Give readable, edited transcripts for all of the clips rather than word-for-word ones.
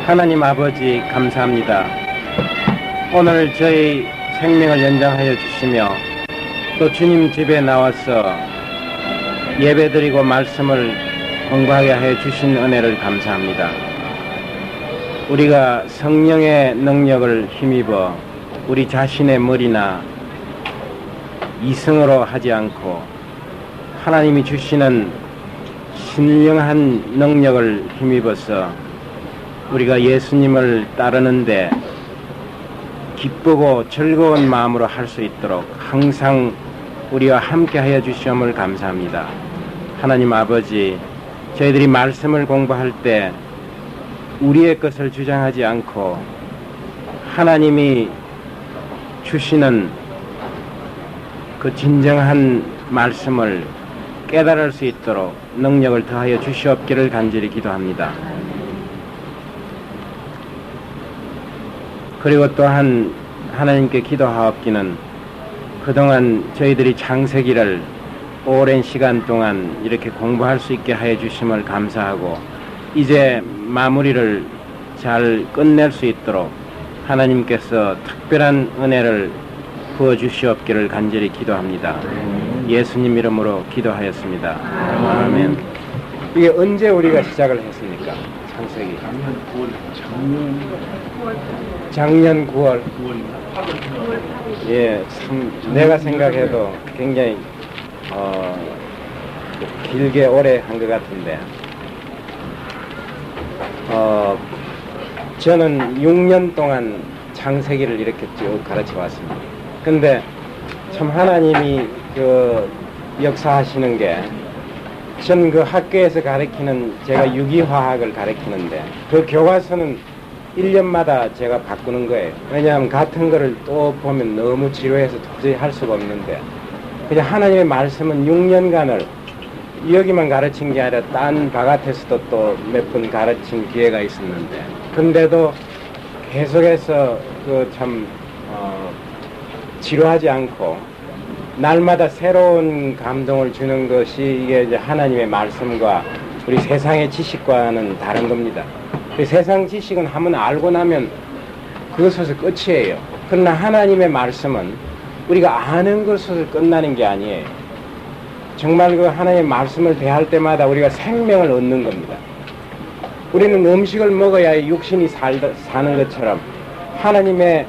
하나님 아버지 감사합니다. 오늘 저희 생명을 연장하여 주시며 또 주님 집에 나와서 예배드리고 말씀을 공부하게 하여 주신 은혜를 감사합니다. 우리가 성령의 능력을 힘입어 우리 자신의 머리나 이성으로 하지 않고 하나님이 주시는 신령한 능력을 힘입어서 우리가 예수님을 따르는데 기쁘고 즐거운 마음으로 할 수 있도록 항상 우리와 함께 하여 주시음을 감사합니다. 하나님 아버지, 저희들이 말씀을 공부할 때 우리의 것을 주장하지 않고 하나님이 주시는 그 진정한 말씀을 깨달을 수 있도록 능력을 더하여 주시옵기를 간절히 기도합니다. 그리고 또한 하나님께 기도하옵기는 그동안 저희들이 창세기를 오랜 시간 동안 이렇게 공부할 수 있게 하여 주심을 감사하고 이제 마무리를 잘 끝낼 수 있도록 하나님께서 특별한 은혜를 부어주시옵기를 간절히 기도합니다. 예수님 이름으로 기도하였습니다. 아멘. 이게 언제 우리가 시작을 했습니까? 창세기. 작년 9월. 예, 참 내가 생각해도 굉장히 길게 오래 한 것 같은데 저는 6년 동안 창세기를 이렇게 쭉 가르쳐 왔습니다. 근데 참 하나님이 그 역사하시는 게 전 그 학교에서 가르치는 제가 유기화학을 가르치는데 그 교과서는 1년마다 제가 바꾸는 거예요. 왜냐하면 같은 거를 또 보면 너무 지루해서 도저히 할 수가 없는데 그냥 하나님의 말씀은 6년간을 여기만 가르친 게 아니라 딴 바깥에서도 또 몇 번 가르친 기회가 있었는데 근데도 계속해서 그 참 지루하지 않고 날마다 새로운 감동을 주는 것이 이게 이제 하나님의 말씀과 우리 세상의 지식과는 다른 겁니다. 세상 지식은 한번 알고 나면 그것에서 끝이에요. 그러나 하나님의 말씀은 우리가 아는 것에서 끝나는 게 아니에요. 정말 그 하나님의 말씀을 대할 때마다 우리가 생명을 얻는 겁니다. 우리는 음식을 먹어야 육신이 사는 것처럼 하나님의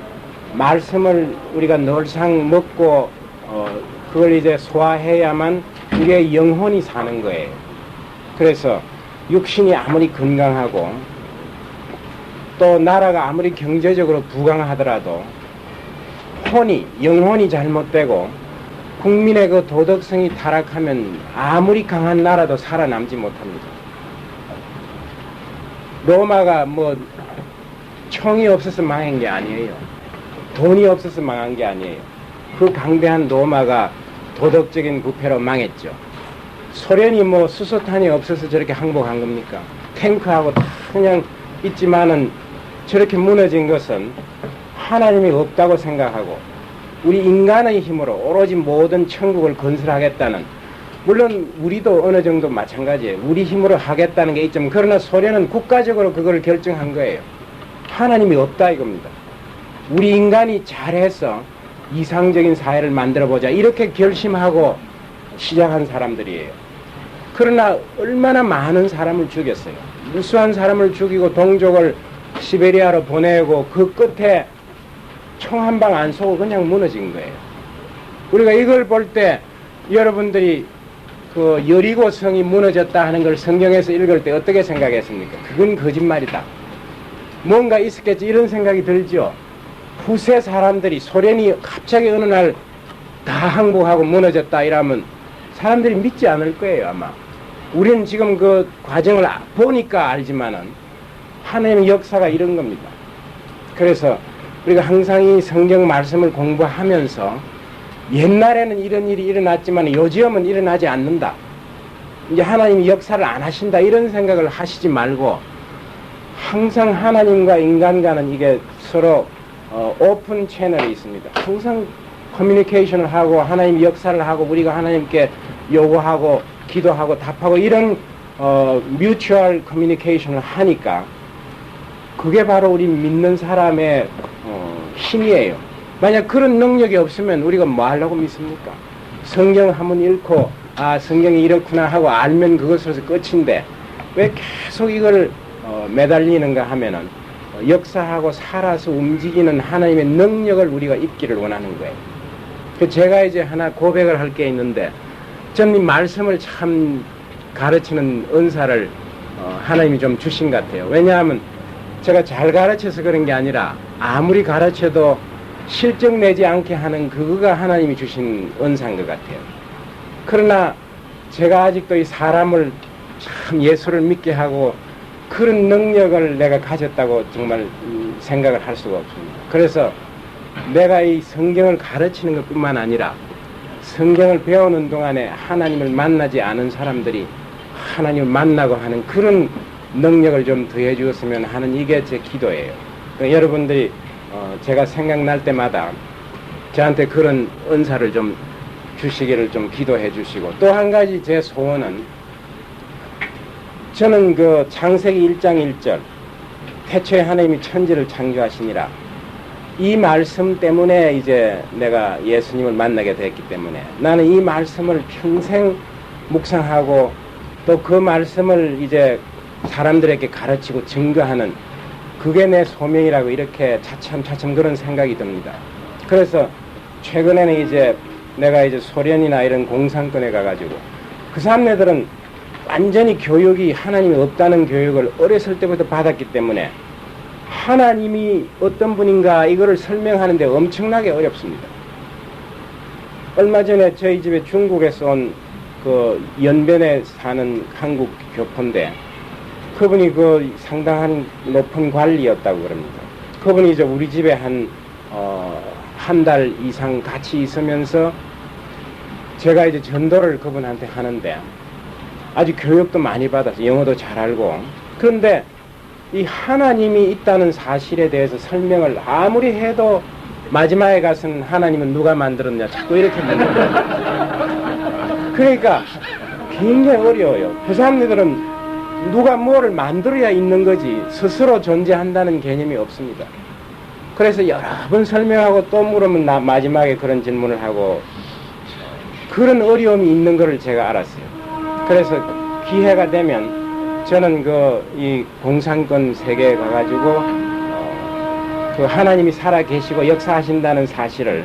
말씀을 우리가 늘상 먹고 그걸 이제 소화해야만 우리의 영혼이 사는 거예요. 그래서 육신이 아무리 건강하고 또 나라가 아무리 경제적으로 부강하더라도 영혼이 잘못되고 국민의 그 도덕성이 타락하면 아무리 강한 나라도 살아남지 못합니다. 로마가 뭐 총이 없어서 망한 게 아니에요. 돈이 없어서 망한 게 아니에요. 그 강대한 로마가 도덕적인 부패로 망했죠. 소련이 뭐 수소탄이 없어서 저렇게 항복한 겁니까? 탱크하고 다 그냥 있지만은 저렇게 무너진 것은 하나님이 없다고 생각하고 우리 인간의 힘으로 오로지 모든 천국을 건설하겠다는, 물론 우리도 어느 정도 마찬가지예요. 우리 힘으로 하겠다는 게 있지만 그러나 소련은 국가적으로 그걸 결정한 거예요. 하나님이 없다 이겁니다. 우리 인간이 잘해서 이상적인 사회를 만들어보자 이렇게 결심하고 시작한 사람들이에요. 그러나 얼마나 많은 사람을 죽였어요. 무수한 사람을 죽이고 동족을 시베리아로 보내고 그 끝에 총 한 방 안 쏘고 그냥 무너진 거예요. 우리가 이걸 볼 때 여러분들이 그 여리고 성이 무너졌다 하는 걸 성경에서 읽을 때 어떻게 생각했습니까? 그건 거짓말이다. 뭔가 있었겠지 이런 생각이 들죠. 후세 사람들이 소련이 갑자기 어느 날 다 항복하고 무너졌다 이러면 사람들이 믿지 않을 거예요 아마. 우리는 지금 그 과정을 보니까 알지만은 하나님의 역사가 이런 겁니다. 그래서 우리가 항상 이 성경 말씀을 공부하면서 옛날에는 이런 일이 일어났지만 요즘은 일어나지 않는다. 이제 하나님이 역사를 안 하신다 이런 생각을 하시지 말고 항상 하나님과 인간과는 이게 서로 오픈 채널이 있습니다. 항상 커뮤니케이션을 하고 하나님 역사를 하고 우리가 하나님께 요구하고 기도하고 답하고 이런 뮤추얼 커뮤니케이션을 하니까 그게 바로 우리 믿는 사람의 힘이에요. 만약 그런 능력이 없으면 우리가 뭐 하려고 믿습니까? 성경 한번 읽고 아 성경이 이렇구나 하고 알면 그것으로서 끝인데 왜 계속 이걸 매달리는가 하면은 역사하고 살아서 움직이는 하나님의 능력을 우리가 입기를 원하는 거예요. 제가 이제 하나 고백을 할 게 있는데 저는 이 말씀을 참 가르치는 은사를 하나님이 좀 주신 것 같아요. 왜냐하면 제가 잘 가르쳐서 그런 게 아니라 아무리 가르쳐도 실적 내지 않게 하는 그거가 하나님이 주신 은사인 것 같아요. 그러나 제가 아직도 이 사람을 참 예수를 믿게 하고 그런 능력을 내가 가졌다고 정말 생각을 할 수가 없습니다. 그래서 내가 이 성경을 가르치는 것뿐만 아니라 성경을 배우는 동안에 하나님을 만나지 않은 사람들이 하나님을 만나고 하는 그런 능력을 좀 더해 주었으면 하는 이게 제 기도예요. 그러니까 여러분들이 제가 생각날 때마다 저한테 그런 은사를 좀 주시기를 좀 기도해 주시고 또 한 가지 제 소원은 저는 그 창세기 1장 1절 태초에 하나님이 천지를 창조하시니라 이 말씀 때문에 이제 내가 예수님을 만나게 됐기 때문에 나는 이 말씀을 평생 묵상하고 또 그 말씀을 이제 사람들에게 가르치고 증거하는 그게 내 소명이라고 이렇게 차츰 그런 생각이 듭니다. 그래서 최근에는 이제 내가 이제 소련이나 이런 공산권에 가가지고 그 사람네들은 완전히 교육이 하나님이 없다는 교육을 어렸을 때부터 받았기 때문에 하나님이 어떤 분인가 이거를 설명하는데 엄청나게 어렵습니다. 얼마 전에 저희 집에 중국에서 온 그 연변에 사는 한국 교포인데 그분이 그 상당한 높은 관리였다고 그럽니다. 그분이 이제 우리 집에 한 달 이상 같이 있으면서 제가 이제 전도를 그분한테 하는데 아주 교육도 많이 받아서 영어도 잘 알고 그런데 이 하나님이 있다는 사실에 대해서 설명을 아무리 해도 마지막에 가서는 하나님은 누가 만들었냐 자꾸 이렇게 묻는 그러니까 굉장히 어려워요. 그 사람들은 누가 뭐를 만들어야 있는 거지 스스로 존재한다는 개념이 없습니다. 그래서 여러 번 설명하고 또 물으면 마지막에 그런 질문을 하고 그런 어려움이 있는 것을 제가 알았어요. 그래서 기회가 되면 저는 이 공산권 세계에 가가지고 그 하나님이 살아 계시고 역사하신다는 사실을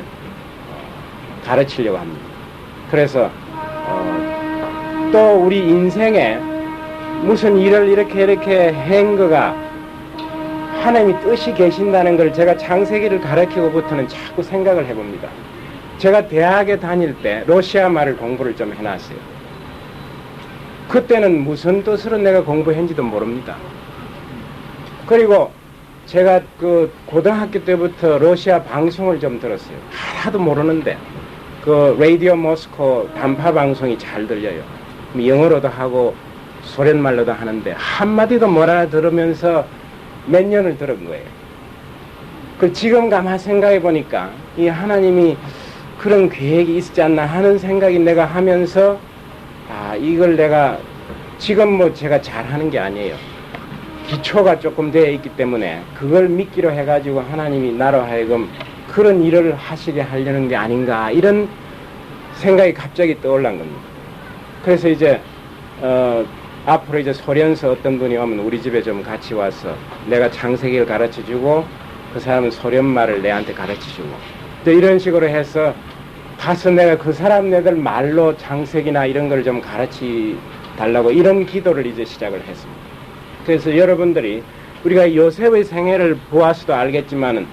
가르치려고 합니다. 그래서 또 우리 인생에 무슨 일을 이렇게 한 거가 하나님이 뜻이 계신다는 걸 제가 창세기를 가르치고부터는 자꾸 생각을 해봅니다. 제가 대학에 다닐 때 러시아 말을 공부를 좀 해놨어요. 그때는 무슨 뜻으로 내가 공부했는지도 모릅니다. 그리고 제가 그 고등학교 때부터 러시아 방송을 좀 들었어요. 하나도 모르는데 그 라디오 모스코 단파 방송이 잘 들려요. 영어로도 하고 소련말로도 하는데 한마디도 못 알아들으면서 몇 년을 들은 거예요. 그 지금 가만 생각해 보니까 이 하나님이 그런 계획이 있지 않나 하는 생각이 내가 하면서 이걸 내가 지금 뭐 제가 잘하는 게 아니에요. 기초가 조금 되어 있기 때문에 그걸 믿기로 해가지고 하나님이 나로 하여금 그런 일을 하시게 하려는 게 아닌가 이런 생각이 갑자기 떠올란 겁니다. 그래서 이제 앞으로 이제 소련서 어떤 분이 오면 우리 집에 좀 같이 와서 내가 창세기를 가르쳐주고 그 사람은 소련말을 내한테 가르쳐주고 또 이런 식으로 해서 가서 내가 그 사람네들 말로 창세기나 이런 걸 좀 가르치 달라고 이런 기도를 이제 시작을 했습니다. 그래서 여러분들이 우리가 요셉의 생애를 보아서도 알겠지만은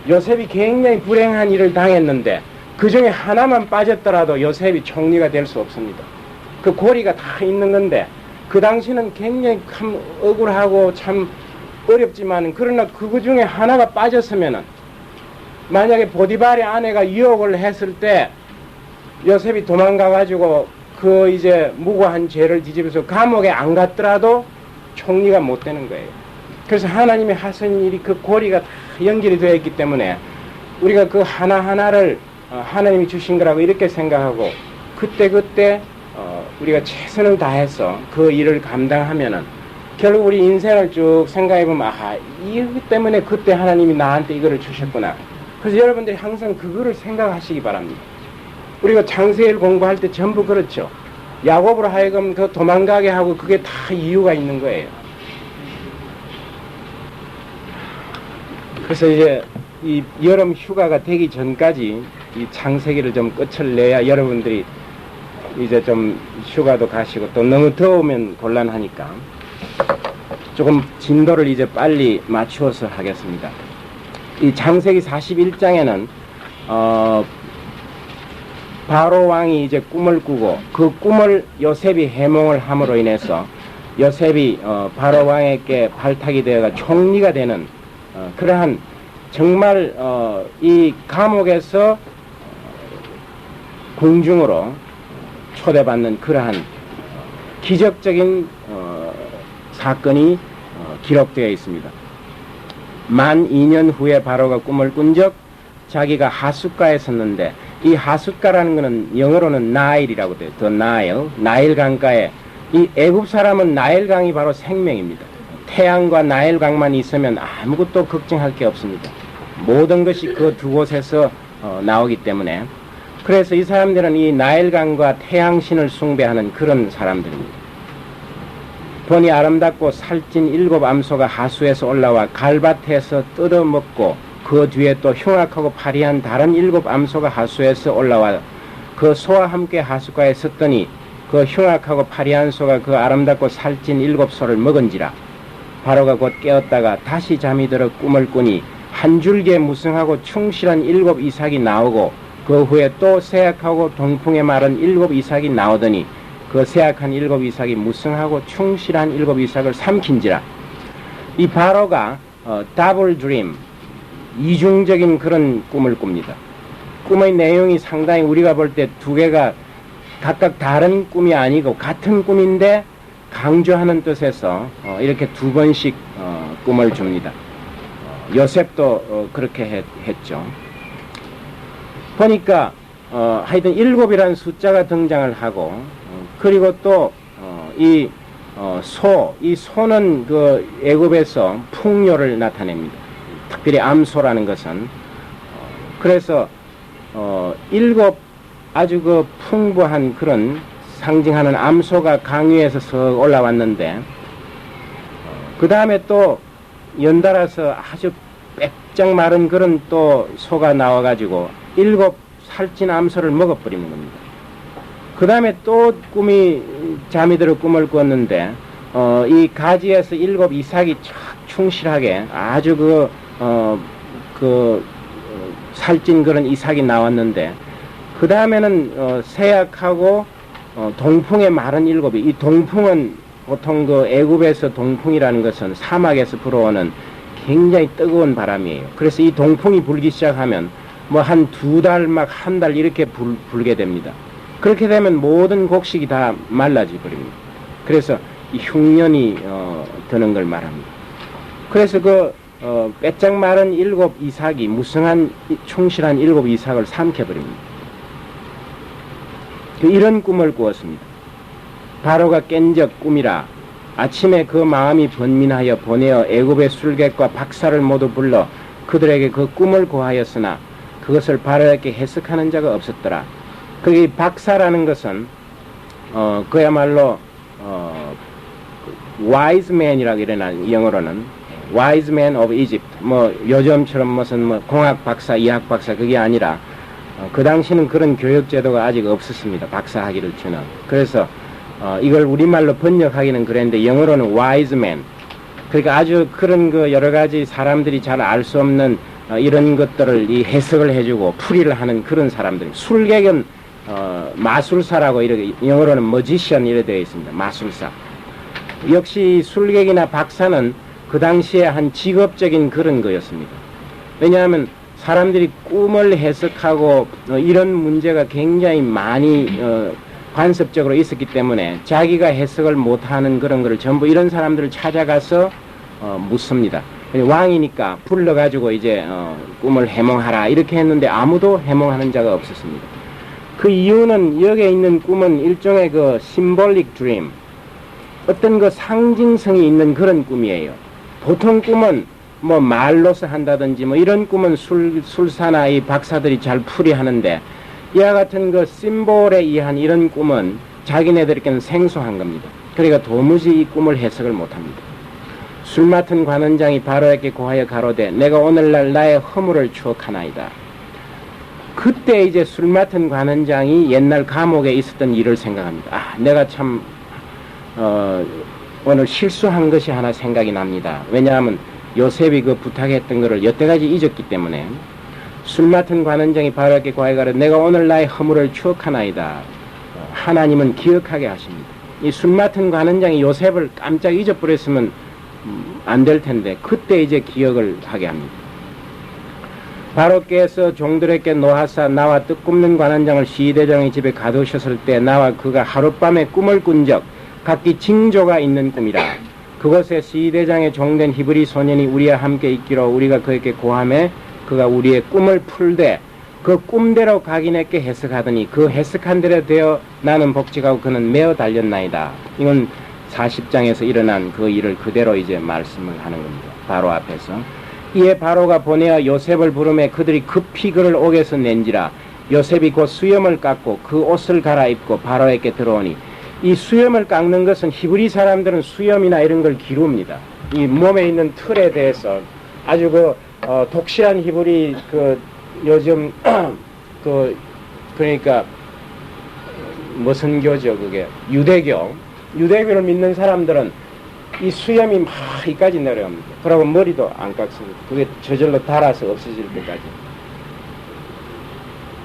요셉이 굉장히 불행한 일을 당했는데 그 중에 하나만 빠졌더라도 요셉이 총리가 될 수 없습니다. 그 고리가 다 있는 건데 그 당시는 굉장히 참 억울하고 참 어렵지만 그러나 그 중에 하나가 빠졌으면은 만약에 보디발의 아내가 유혹을 했을 때 요셉이 도망가가지고 그 이제 무고한 죄를 뒤집어서 감옥에 안 갔더라도 총리가 못 되는 거예요. 그래서 하나님이 하신 일이 그 고리가 다 연결이 되어 있기 때문에 우리가 그 하나하나를 하나님이 주신 거라고 이렇게 생각하고 그때 우리가 최선을 다해서 그 일을 감당하면은 결국 우리 인생을 쭉 생각해보면 이거 때문에 그때 하나님이 나한테 이거를 주셨구나. 그래서 여러분들이 항상 그거를 생각하시기 바랍니다. 우리가 창세기를 공부할 때 전부 그렇죠. 야곱으로 하여금 그 도망가게 하고 그게 다 이유가 있는 거예요. 그래서 이제 이 여름 휴가가 되기 전까지 이 창세기를 좀 끝을 내야 여러분들이 이제 좀 휴가도 가시고 또 너무 더우면 곤란하니까 조금 진도를 이제 빨리 맞추어서 하겠습니다. 이 창세기 41장에는 바로 왕이 이제 꿈을 꾸고 그 꿈을 요셉이 해몽을 함으로 인해서 요셉이 바로 왕에게 발탁이 되어가 총리가 되는 그러한 정말 이 감옥에서 궁중으로 초대받는 그러한 기적적인 사건이 기록되어 있습니다. 만 2년 후에 바로가 꿈을 꾼 적 자기가 하숫가에 섰는데 이 하숫가라는 것은 영어로는 나일이라고 돼요. 더 나일 강가에 이 애굽 사람은 나일 강이 바로 생명입니다. 태양과 나일 강만 있으면 아무것도 걱정할 게 없습니다. 모든 것이 그 두 곳에서 나오기 때문에 그래서 이 사람들은 이 나일 강과 태양신을 숭배하는 그런 사람들입니다. 보니 아름답고 살찐 7 암소가 하수에서 올라와 갈밭에서 뜯어먹고 그 뒤에 또 흉악하고 파리한 다른 7 암소가 하수에서 올라와 그 소와 함께 하숫가에 섰더니 그 흉악하고 파리한 소가 그 아름답고 살찐 7 소를 먹은지라. 바로가 곧 깨었다가 다시 잠이 들어 꿈을 꾸니 한 줄기에 무성하고 충실한 7 이삭이 나오고 그 후에 또 세약하고 동풍에 마른 7 이삭이 나오더니 그 세약한 7 이삭이 무성하고 충실한 7 이삭을 삼킨지라. 이 바로가 더블 드림, 이중적인 그런 꿈을 꿉니다. 꿈의 내용이 상당히 우리가 볼 때 두 개가 각각 다른 꿈이 아니고 같은 꿈인데 강조하는 뜻에서 이렇게 두 번씩 꿈을 줍니다. 요셉도 그렇게 했죠. 보니까 하여튼 7이라는 숫자가 등장을 하고 그리고 또 이 소는 그 애굽에서 풍요를 나타냅니다. 특별히 암소라는 것은 그래서 7 아주 그 풍부한 그런 상징하는 암소가 강 위에서 서 올라왔는데 그 다음에 또 연달아서 아주 빽쩍 마른 그런 또 소가 나와가지고 7 살찐 암소를 먹어버리는 겁니다. 그 다음에 또 잠이 들어 꿈을 꿨는데 이 가지에서 7 이삭이 쫙 충실하게 아주 살찐 그런 이삭이 나왔는데 그 다음에는 세약하고 동풍에 마른 7이 이 동풍은 보통 그 애굽에서 동풍이라는 것은 사막에서 불어오는 굉장히 뜨거운 바람이에요. 그래서 이 동풍이 불기 시작하면 뭐 한 2달 막 한 달 이렇게 불게 됩니다. 그렇게 되면 모든 곡식이 다 말라져 버립니다. 그래서 이 흉년이 드는 걸 말합니다. 그래서 빼짝 마른 7 이삭이 무성한 충실한 7 이삭을 삼켜버립니다. 이런 꿈을 꾸었습니다. 바로가 깬 적 꿈이라 아침에 그 마음이 번민하여 보내어 애굽의 술객과 박사를 모두 불러 그들에게 그 꿈을 고하였으나 그것을 바로에게 해석하는 자가 없었더라. 그 박사라는 것은 그야말로 wise man이라고 이러나 영어로는 wise man of Egypt 뭐 요즘처럼 무슨 공학 박사, 이학 박사 그게 아니라 그 당시는 그런 교육 제도가 아직 없었습니다. 박사학위를 주는. 그래서 이걸 우리말로 번역하기는 그랬는데 영어로는 wise man. 그러니까 아주 그런 여러 가지 사람들이 잘 알 수 없는 이런 것들을 이 해석을 해주고 풀이를 하는 그런 사람들. 술객은 마술사라고 이렇게 영어로는 magician 이렇게 되어 있습니다. 마술사. 역시 술객이나 박사는 그 당시에 한 직업적인 그런 거였습니다. 왜냐하면 사람들이 꿈을 해석하고 이런 문제가 굉장히 많이 관습적으로 있었기 때문에 자기가 해석을 못하는 그런 거를 전부 이런 사람들을 찾아가서 묻습니다. 왕이니까 불러가지고 이제 꿈을 해몽하라 이렇게 했는데 아무도 해몽하는 자가 없었습니다. 그 이유는 여기에 있는 꿈은 일종의 그 symbolic dream, 어떤 그 상징성이 있는 그런 꿈이에요. 보통 꿈은 뭐 말로서 한다든지 뭐 이런 꿈은 술사나 이 박사들이 잘 풀이하는데, 이와 같은 그 심볼에 의한 이런 꿈은 자기네들에게는 생소한 겁니다. 그러니까 도무지 이 꿈을 해석을 못합니다. 술 맡은 관원장이 바로에게 고하여 가로되 내가 오늘날 나의 허물을 추억하나이다. 그때 이제 술 맡은 관원장이 옛날 감옥에 있었던 일을 생각합니다. 아, 내가 참 오늘 실수한 것이 하나 생각이 납니다. 왜냐하면 요셉이 그 부탁했던 것을 여태까지 잊었기 때문에. 술 맡은 관원장이 바로에게 고하여 가로되 내가 오늘 나의 허물을 추억하나이다. 하나님은 기억하게 하십니다. 이 술 맡은 관원장이 요셉을 깜짝 잊어버렸으면 안 될 텐데 그때 이제 기억을 하게 합니다. 바로께서 종들에게 노하사 나와 떡 굽는 관원장을 시대장의 집에 가두셨을 때 나와 그가 하룻밤에 꿈을 꾼 적 각기 징조가 있는 꿈이라. 그곳에 시대장의 종된 히브리 소년이 우리와 함께 있기로 우리가 그에게 고하매 그가 우리의 꿈을 풀되 그 꿈대로 각인에게 해석하더니 그 해석한 대로 되어 나는 복직하고 그는 매어 달렸나이다. 이건 40장에서 일어난 그 일을 그대로 이제 말씀을 하는 겁니다. 바로 앞에서. 이에 바로가 보내어 요셉을 부르매 그들이 급히 그를 옥에서 낸지라. 요셉이 곧 수염을 깎고 그 옷을 갈아입고 바로에게 들어오니, 이 수염을 깎는 것은 히브리 사람들은 수염이나 이런 걸 기릅니다. 이 몸에 있는 틀에 대해서 아주 독실한 히브리 요즘 그러니까 무슨 교죠 그게? 유대교를 믿는 사람들은 이 수염이 막 이까지 내려옵니다. 그러고 머리도 안 깎습니다. 그게 저절로 닳아서 없어질 때까지.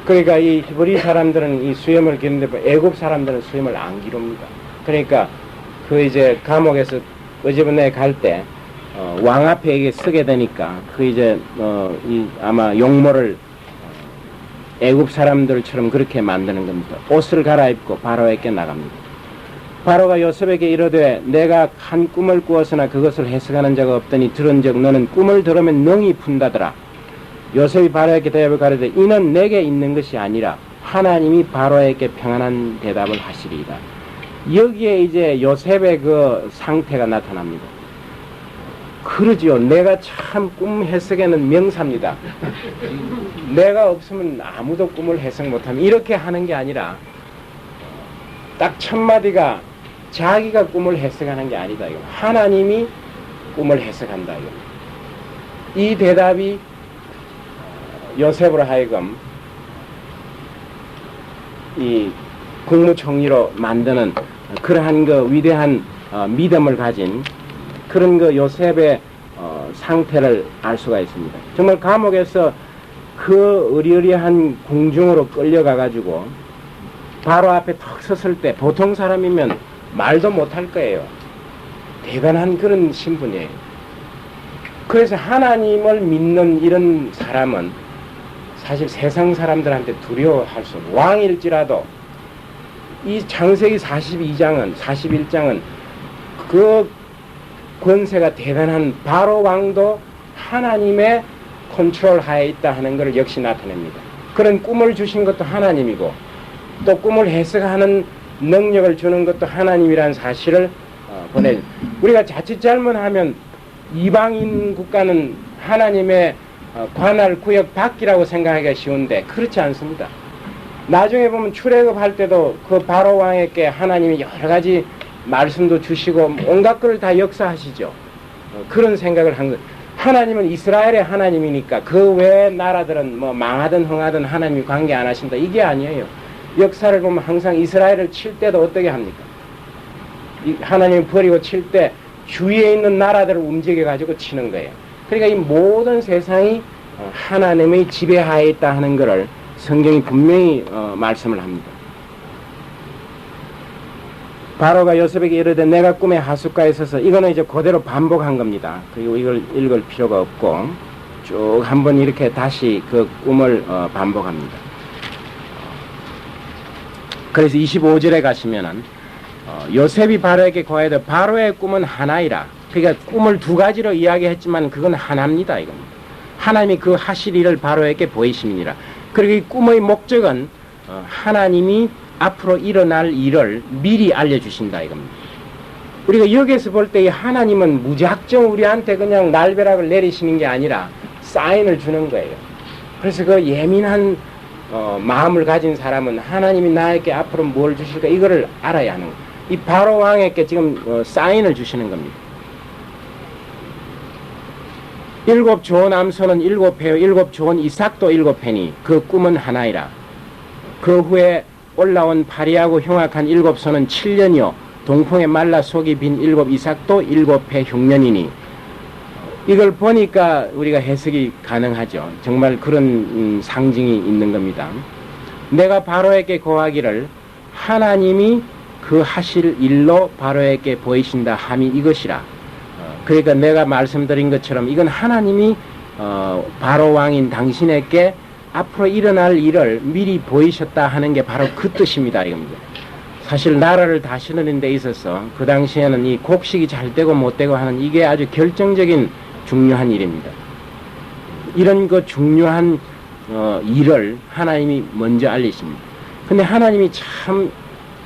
그러니까 이 히브리 사람들은 이 수염을 기르는데 애굽 사람들은 수염을 안 기릅니다. 그러니까 그 이제 감옥에서 어제번에 갈 때 왕 앞에 이게 서게 되니까 그 이제 아마 용모를 애굽 사람들처럼 그렇게 만드는 겁니다. 옷을 갈아입고 바로에게 나갑니다. 바로가 요셉에게 이르되 내가 한 꿈을 꾸었으나 그것을 해석하는 자가 없더니 들은즉 너는 꿈을 들으면 능히 푼다더라. 요셉이 바로에게 대답을 가로되 이는 내게 있는 것이 아니라 하나님이 바로에게 평안한 대답을 하시리이다. 여기에 이제 요셉의 그 상태가 나타납니다. 그러지요. 내가 참 꿈 해석에는 명사입니다. 내가 없으면 아무도 꿈을 해석 못하면 이렇게 하는 게 아니라 딱 첫 마디가 자기가 꿈을 해석하는 게 아니다. 이거. 하나님이 꿈을 해석한다. 이거. 이 대답이 요셉으로 하여금 이 국무총리로 만드는 그러한 그 위대한 믿음을 가진 그런 그 요셉의 상태를 알 수가 있습니다. 정말 감옥에서 그 의리의리한 궁중으로 끌려가가지고 바로 앞에 턱 섰을 때 보통 사람이면 말도 못할 거예요. 대단한 그런 신분이에요. 그래서 하나님을 믿는 이런 사람은 사실 세상 사람들한테 두려워할 수 없어요. 왕일지라도 이 창세기 41장은 그 권세가 대단한 바로 왕도 하나님의 컨트롤 하에 있다 하는 것을 역시 나타냅니다. 그런 꿈을 주신 것도 하나님이고 또 꿈을 해석하는 능력을 주는 것도 하나님이라는 사실을 우리가 자칫 잘못하면 이방인 국가는 하나님의 관할 구역 밖이라고 생각하기가 쉬운데 그렇지 않습니다. 나중에 보면 출애굽할 때도 그 바로 왕에게 하나님이 여러 가지 말씀도 주시고 온갖 것을 다 역사하시죠. 그런 생각을 한 것. 하나님은 이스라엘의 하나님이니까 그 외의 나라들은 뭐 망하든 흥하든 하나님이 관계 안 하신다. 이게 아니에요. 역사를 보면 항상 이스라엘을 칠 때도 어떻게 합니까? 하나님이 버리고 칠 때 주위에 있는 나라들을 움직여가지고 치는 거예요. 그러니까 이 모든 세상이 하나님의 지배하에 있다 하는 것을 성경이 분명히 말씀을 합니다. 바로가 요셉에게 이르되 내가 꿈에 하숫가에 서서 이거는 이제 그대로 반복한 겁니다. 그리고 이걸 읽을 필요가 없고 쭉 한번 이렇게 다시 그 꿈을 반복합니다. 그래서 25절에 가시면은 요셉이 바로에게 고하되 바로의 꿈은 하나이라. 그러니까 꿈을 두 가지로 이야기했지만 그건 하나입니다. 이겁니다. 하나님이 그 하실 일을 바로에게 보이심이니라. 그리고 이 꿈의 목적은 하나님이 앞으로 일어날 일을 미리 알려주신다 이겁니다. 우리가 여기에서 볼 때 이 하나님은 무작정 우리한테 그냥 날벼락을 내리시는 게 아니라 사인을 주는 거예요. 그래서 그 예민한 마음을 가진 사람은 하나님이 나에게 앞으로 뭘 주실까 이거를 알아야 하는 거예요. 이 바로 왕에게 지금 사인을 주시는 겁니다. 일곱 좋은 암소는 7회, 일곱 좋은 이삭도 7회니 그 꿈은 하나이라. 그 후에 올라온 파리하고 흉악한 7소는 7년이요 동풍에 말라 속이 빈 7 이삭도 7회 흉년이니. 이걸 보니까 우리가 해석이 가능하죠. 정말 그런 상징이 있는 겁니다. 내가 바로에게 고하기를 하나님이 그 하실 일로 바로에게 보이신다 함이 이것이라. 그러니까 내가 말씀드린 것처럼 이건 하나님이 바로 왕인 당신에게 앞으로 일어날 일을 미리 보이셨다 하는 게 바로 그 뜻입니다. 이겁니다. 사실 나라를 다스리는 데 있어서 그 당시에는 이 곡식이 잘 되고 못 되고 하는 이게 아주 결정적인 중요한 일입니다. 이런 그 중요한 일을 하나님이 먼저 알리십니다. 근데 하나님이 참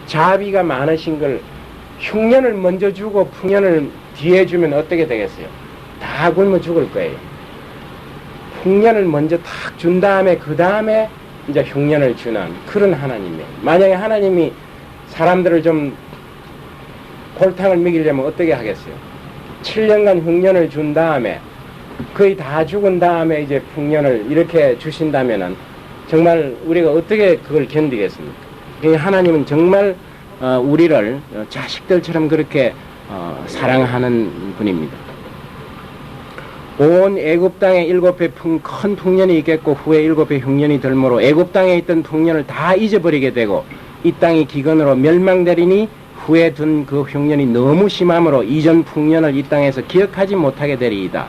자비가 많으신 걸 흉년을 먼저 주고 풍년을 뒤에 주면 어떻게 되겠어요? 다 굶어 죽을 거예요. 풍년을 먼저 탁 준 다음에 그 다음에 이제 흉년을 주는 그런 하나님이에요. 만약에 하나님이 사람들을 좀 골탕을 먹이려면 어떻게 하겠어요? 7년간 흉년을 준 다음에 거의 다 죽은 다음에 이제 풍년을 이렇게 주신다면은 정말 우리가 어떻게 그걸 견디겠습니까? 하나님은 정말 우리를 자식들처럼 그렇게 사랑하는 분입니다. 온 애굽 땅에 7회 큰 풍년이 있겠고 후에 7회 흉년이 들므로 애굽 땅에 있던 풍년을 다 잊어버리게 되고 이 땅이 기근으로 멸망되리니 후에 든 그 흉년이 너무 심함으로 이전 풍년을 이 땅에서 기억하지 못하게 되리이다.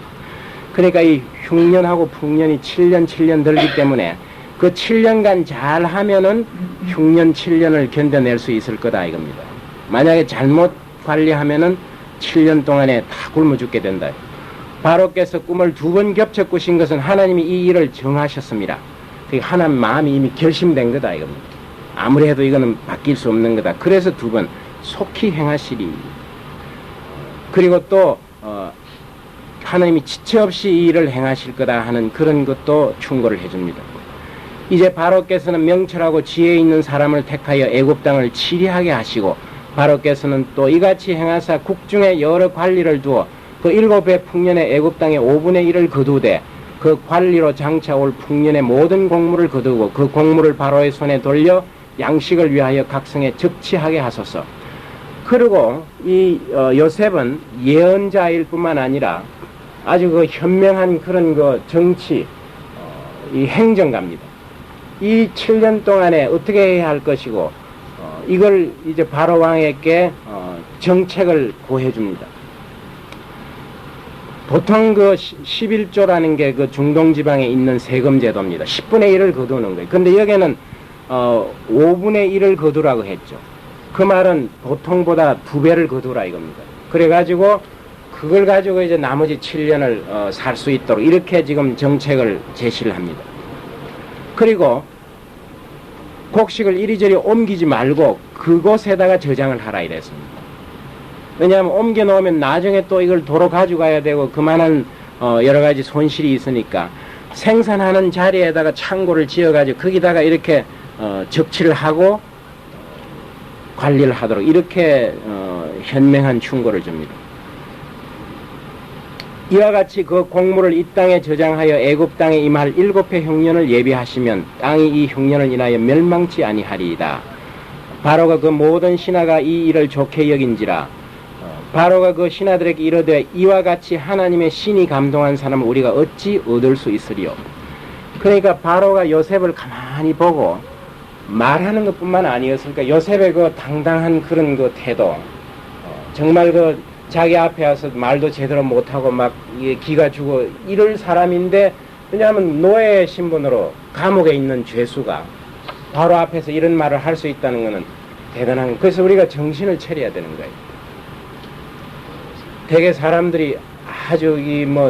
그러니까 이 흉년하고 풍년이 7년 들기 때문에 그 7년간 잘 하면은 흉년 7년을 견뎌낼 수 있을 거다 이겁니다. 만약에 잘못 관리하면은 7년 동안에 다 굶어 죽게 된다. 바로께서 꿈을 2번 겹쳐 꾸신 것은 하나님이 이 일을 정하셨습니다. 하나님 마음이 이미 결심된 거다 이겁니다. 아무리 해도 이거는 바뀔 수 없는 거다. 그래서 2번 속히 행하시리. 그리고 또 하나님이 지체 없이 이 일을 행하실 거다 하는 그런 것도 충고를 해줍니다. 이제 바로께서는 명철하고 지혜 있는 사람을 택하여 애굽 땅을 치리하게 하시고 바로께서는 또 이같이 행하사 국중에 여러 관리를 두어 그 7회 풍년의 애굽 땅의 5분의 1을 거두되 그 관리로 장차 올 풍년의 모든 곡물을 거두고 그 곡물을 바로의 손에 돌려 양식을 위하여 각 성에 적치하게 하소서. 그리고 이 요셉은 예언자일 뿐만 아니라 아주 그 현명한 그런 그 정치 이 행정가입니다. 이 7년 동안에 어떻게 해야 할 것이고 이걸 이제 바로 왕에게 정책을 고해줍니다. 보통 그 11조라는 게 그 중동 지방에 있는 세금 제도입니다. 10분의 1을 거두는 거예요. 근데 여기는 5분의 1을 거두라고 했죠. 그 말은 보통보다 2배를 거두라 이겁니다. 그래가지고 그걸 가지고 이제 나머지 7년을 살 수 있도록 이렇게 지금 정책을 제시를 합니다. 그리고 곡식을 이리저리 옮기지 말고 그곳에다가 저장을 하라 이랬습니다. 왜냐하면 옮겨 놓으면 나중에 또 이걸 도로 가져가야 되고 그만한 여러 가지 손실이 있으니까 생산하는 자리에다가 창고를 지어가지고 거기다가 이렇게 적치를 하고 관리를 하도록 이렇게 현명한 충고를 줍니다. 이와 같이 그 곡물을 이 땅에 저장하여 애굽 땅에 임할 7회 흉년을 예비하시면 땅이 이 흉년을 인하여 멸망치 아니하리이다. 바로가 그 모든 신하가 이 일을 좋게 여긴지라. 바로가 그 신하들에게 이르되 이와 같이 하나님의 신이 감동한 사람을 우리가 어찌 얻을 수 있으리요. 그러니까 바로가 요셉을 가만히 보고 말하는 것뿐만 아니었으니까 요셉의 그 당당한 그런 그 태도, 정말 그 자기 앞에 와서 말도 제대로 못하고 막 기가 죽어 이럴 사람인데, 왜냐하면 노예 신분으로 감옥에 있는 죄수가 바로 앞에서 이런 말을 할 수 있다는 것은 대단한 거예요. 그래서 우리가 정신을 차려야 되는 거예요. 되게 사람들이 아주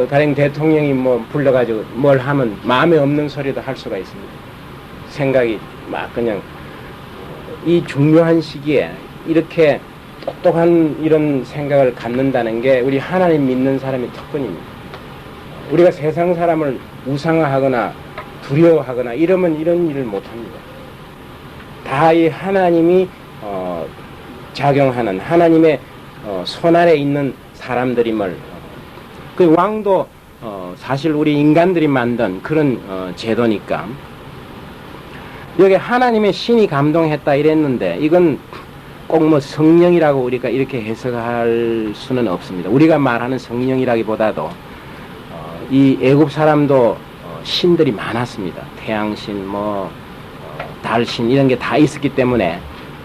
가령 대통령이 불러가지고 뭘 하면 마음에 없는 소리도 할 수가 있습니다. 생각이 막 그냥 이 중요한 시기에 이렇게 똑똑한 이런 생각을 갖는다는 게 우리 하나님 믿는 사람의 특권입니다. 우리가 세상 사람을 우상화하거나 두려워하거나 이러면 이런 일을 못합니다. 다 이 하나님이 작용하는 하나님의 손 아래 있는 사람들임을, 그 왕도 사실 우리 인간들이 만든 그런 제도니까. 여기 하나님의 신이 감동했다 이랬는데 이건 꼭 뭐 성령이라고 우리가 이렇게 해석할 수는 없습니다. 우리가 말하는 성령이라기보다도 이 애굽 사람도 신들이 많았습니다. 태양신, 달신 이런 게 다 있었기 때문에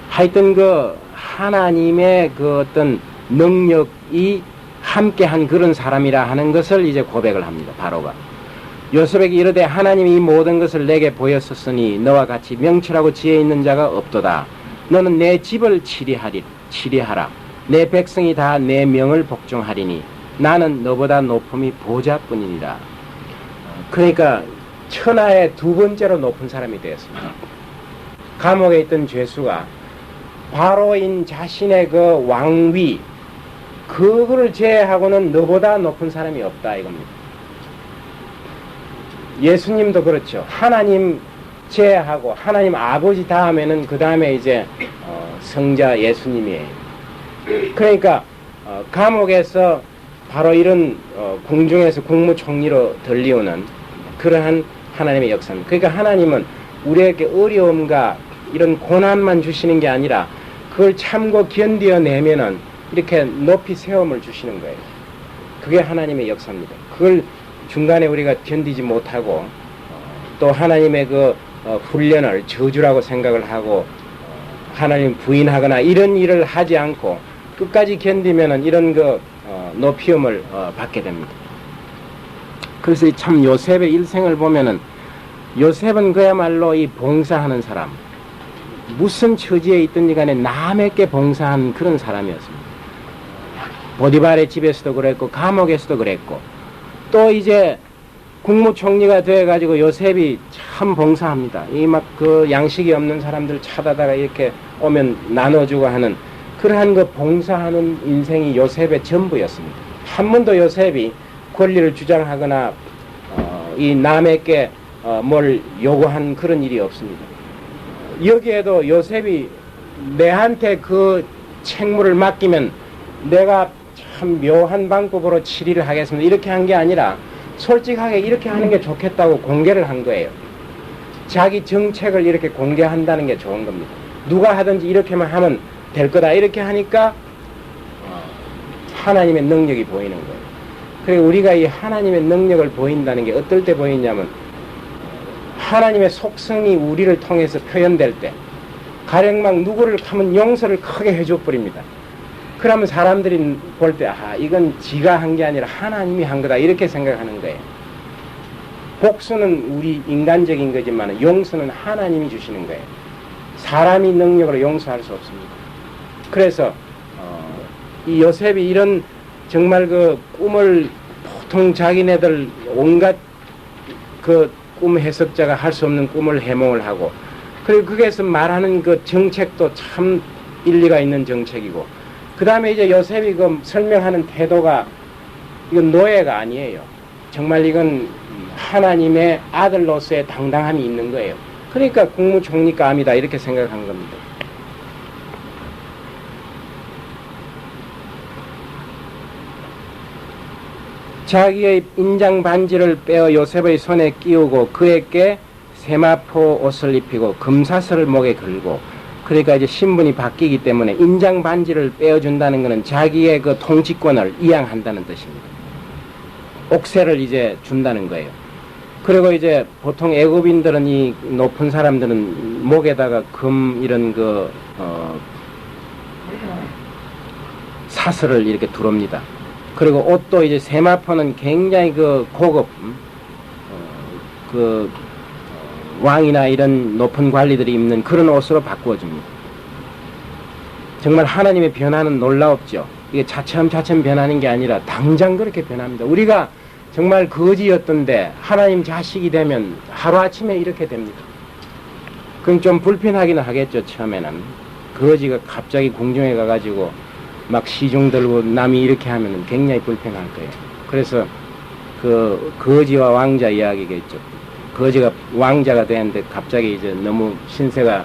하여튼 그 하나님의 그 어떤 능력이 함께한 그런 사람이라 하는 것을 이제 고백을 합니다. 바로가 요셉에게 이르되 하나님이 이 모든 것을 내게 보였었으니 너와 같이 명철하고 지혜 있는 자가 없도다. 너는 내 집을 치리하라. 내 백성이 다 내 명을 복종하리니 나는 너보다 높음이 보좌뿐이니라. 그러니까 천하의 두 번째로 높은 사람이 되었습니다. 감옥에 있던 죄수가 바로인 자신의 그 왕위, 그거를 제외하고는 너보다 높은 사람이 없다 이겁니다. 예수님도 그렇죠. 하나님 제외하고 하나님 아버지 다음에는 그 다음에 이제 성자 예수님이에요. 그러니까 감옥에서 바로 이런 궁중에서 국무총리로 들리우는 그러한 하나님의 역사입니다. 그러니까 하나님은 우리에게 어려움과 이런 고난만 주시는 게 아니라 그걸 참고 견뎌내면은 이렇게 높이 세움을 주시는 거예요. 그게 하나님의 역사입니다. 그걸 중간에 우리가 견디지 못하고 또 하나님의 그 훈련을 저주라고 생각을 하고 하나님 부인하거나 이런 일을 하지 않고 끝까지 견디면은 이런 그 높이움을 받게 됩니다. 그래서 참 요셉의 일생을 보면은 요셉은 그야말로 이 봉사하는 사람, 무슨 처지에 있든지 간에 남에게 봉사한 그런 사람이었습니다. 보디발의 집에서도 그랬고 감옥에서도 그랬고 또 이제 국무총리가 돼가지고 요셉이 참 봉사합니다. 이 막 그 양식이 없는 사람들 찾아다가 이렇게 오면 나눠주고 하는 그러한 그 봉사하는 인생이 요셉의 전부였습니다. 한 번도 요셉이 권리를 주장하거나 이 남에게 뭘 요구한 그런 일이 없습니다. 여기에도 요셉이 내한테 그 책무를 맡기면 내가 참 묘한 방법으로 치리를 하겠습니다. 이렇게 한 게 아니라 솔직하게 이렇게 하는 게 좋겠다고 공개를 한 거예요. 자기 정책을 이렇게 공개한다는 게 좋은 겁니다. 누가 하든지 이렇게만 하면 될 거다 이렇게 하니까 하나님의 능력이 보이는 거예요. 그리고 우리가 이 하나님의 능력을 보인다는 게 어떨 때 보이냐면 하나님의 속성이 우리를 통해서 표현될 때 가령 막 누구를 하면 용서를 크게 해줘 버립니다. 그러면 사람들이 볼 때 이건 지가 한 게 아니라 하나님이 한 거다 이렇게 생각하는 거예요. 복수는 우리 인간적인 거지만 용서는 하나님이 주시는 거예요. 사람이 능력으로 용서할 수 없습니다. 그래서 이 요셉이 이런 정말 그 꿈을 보통 자기네들 온갖 그 꿈 해석자가 할 수 없는 꿈을 해몽을 하고 그리고 거기에서 말하는 그 정책도 참 일리가 있는 정책이고 그 다음에 이제 요셉이 그 설명하는 태도가 이건 노예가 아니에요. 정말 이건 하나님의 아들로서의 당당함이 있는 거예요. 그러니까 국무총리감이다 이렇게 생각한 겁니다. 자기의 인장 반지를 빼어 요셉의 손에 끼우고 그에게 세마포 옷을 입히고 금사슬을 목에 걸고 그러니까 이제 신분이 바뀌기 때문에 인장 반지를 빼어준다는 것은 자기의 그 통치권을 이양한다는 뜻입니다. 옥새를 이제 준다는 거예요. 그리고 이제 보통 애굽인들은 이 높은 사람들은 목에다가 금 이런 그 사슬을 이렇게 두릅니다. 그리고 옷도 이제 세마포는 굉장히 그 고급 왕이나 이런 높은 관리들이 입는 그런 옷으로 바꾸어줍니다. 정말 하나님의 변화는 놀라웠죠. 이게 차츰차츰 변하는 게 아니라 당장 그렇게 변합니다. 우리가 정말 거지였던데 하나님 자식이 되면 하루아침에 이렇게 됩니다. 그럼 좀 불편하기는 하겠죠. 처음에는 거지가 갑자기 궁중에 가가지고 막 시중 들고 남이 이렇게 하면 굉장히 불편할 거예요. 그래서 그 거지와 왕자 이야기겠죠. 거지가 왕자가 되는데 갑자기 이제 너무 신세가